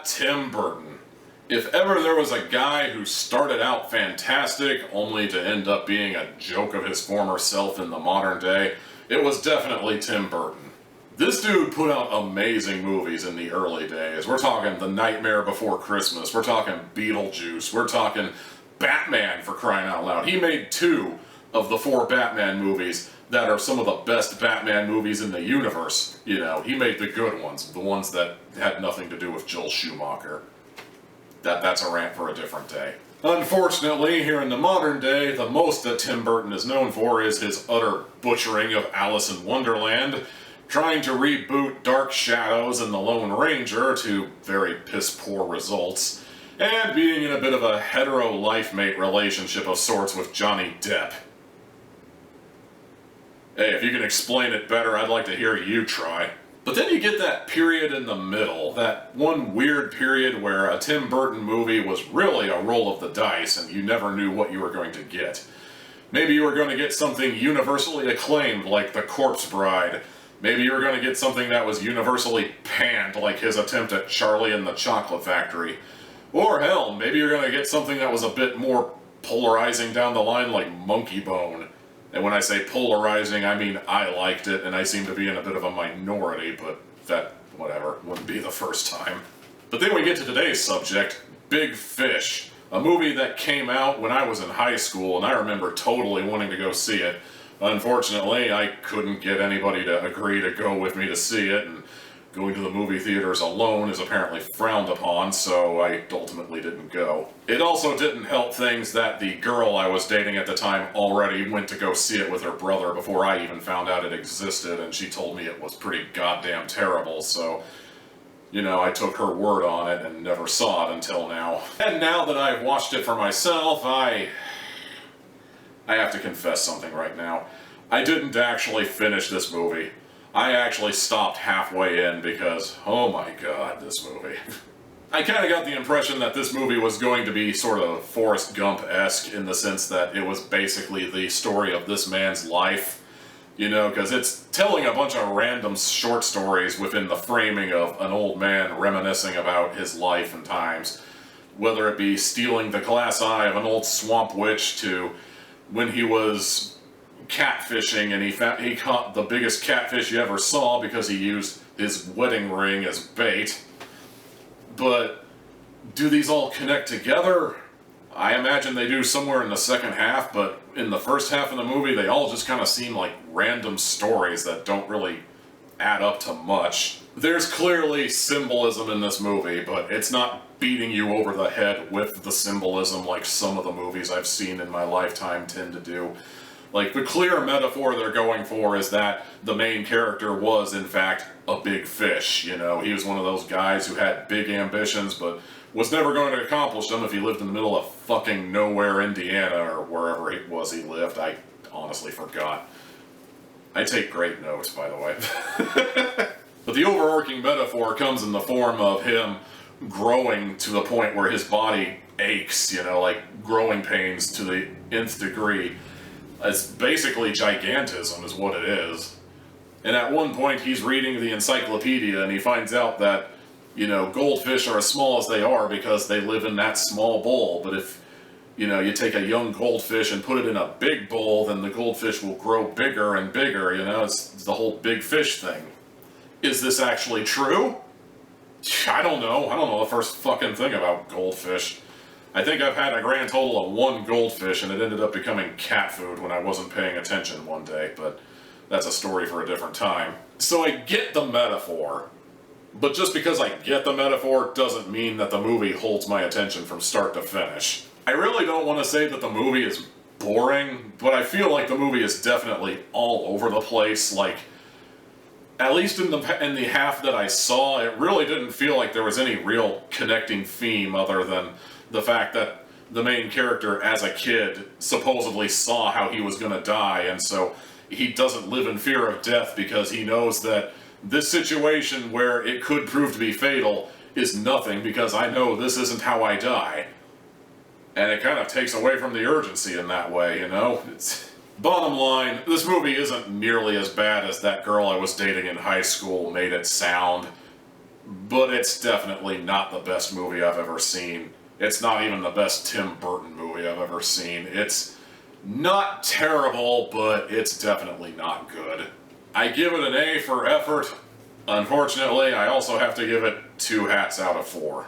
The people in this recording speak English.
Tim Burton. If ever there was a guy who started out fantastic only to end up being a joke of his former self in the modern day, it was definitely Tim Burton. This dude put out amazing movies in the early days. We're talking The Nightmare Before Christmas, we're talking Beetlejuice, we're talking Batman, for crying out loud. He made 2 of the 4 Batman movies that are some of the best Batman movies in the universe. You know, he made the good ones, the ones that had nothing to do with Joel Schumacher. That's a rant for a different day. Unfortunately, here in the modern day, the most that Tim Burton is known for is his utter butchering of Alice in Wonderland, trying to reboot Dark Shadows and The Lone Ranger to very piss-poor results, and being in a bit of a hetero life-mate relationship of sorts with Johnny Depp. Hey, if you can explain it better, I'd like to hear you try. But then you get that period in the middle, that one weird period where a Tim Burton movie was really a roll of the dice and you never knew what you were going to get. Maybe you were going to get something universally acclaimed like The Corpse Bride. Maybe you were going to get something that was universally panned like his attempt at Charlie and the Chocolate Factory. Or hell, maybe you're going to get something that was a bit more polarizing down the line like Monkey Bone. And when I say polarizing, I mean I liked it, and I seem to be in a bit of a minority, but that, whatever, wouldn't be the first time. But then we get to today's subject, Big Fish, a movie that came out when I was in high school, and I remember totally wanting to go see it. Unfortunately, I couldn't get anybody to agree to go with me to see it, and going to the movie theaters alone is apparently frowned upon, so I ultimately didn't go. It also didn't help things that the girl I was dating at the time already went to go see it with her brother before I even found out it existed, and she told me it was pretty goddamn terrible, so, you know, I took her word on it and never saw it until now. And now that I've watched it for myself, I have to confess something right now. I didn't actually finish this movie. I actually stopped halfway in because, oh my god, this movie. I kind of got the impression that this movie was going to be sort of Forrest Gump-esque in the sense that it was basically the story of this man's life. You know, because it's telling a bunch of random short stories within the framing of an old man reminiscing about his life and times. Whether it be stealing the glass eye of an old swamp witch to when he was catfishing and he caught the biggest catfish you ever saw because he used his wedding ring as bait. But do these all connect together? I imagine they do somewhere in the second half, but in the first half of the movie they all just kind of seem like random stories that don't really add up to much. There's clearly symbolism in this movie, but it's not beating you over the head with the symbolism like some of the movies I've seen in my lifetime tend to do. Like, the clear metaphor they're going for is that the main character was, in fact, a big fish, you know? He was one of those guys who had big ambitions, but was never going to accomplish them if he lived in the middle of fucking nowhere, Indiana, or wherever it was he lived. I honestly forgot. I take great notes, by the way. But the overarching metaphor comes in the form of him growing to the point where his body aches, you know, like growing pains to the nth degree. It's basically gigantism is what it is. And at one point he's reading the encyclopedia and he finds out that, you know, goldfish are as small as they are because they live in that small bowl. But if, you know, you take a young goldfish and put it in a big bowl, then the goldfish will grow bigger and bigger, you know, it's the whole big fish thing. Is this actually true? I don't know. I don't know the first fucking thing about goldfish. I think I've had a grand total of 1 goldfish and it ended up becoming cat food when I wasn't paying attention one day, but that's a story for a different time. So I get the metaphor, but just because I get the metaphor doesn't mean that the movie holds my attention from start to finish. I really don't want to say that the movie is boring, but I feel like the movie is definitely all over the place. Like, at least in the half that I saw, it really didn't feel like there was any real connecting theme other than the fact that the main character, as a kid, supposedly saw how he was going to die, and so he doesn't live in fear of death because he knows that this situation where it could prove to be fatal is nothing because I know this isn't how I die. And it kind of takes away from the urgency in that way, you know? Bottom line, this movie isn't nearly as bad as that girl I was dating in high school made it sound. but it's definitely not the best movie I've ever seen. It's not even the best Tim Burton movie I've ever seen. It's not terrible, but it's definitely not good. I give it an A for effort. Unfortunately, I also have to give it 2 hats out of 4.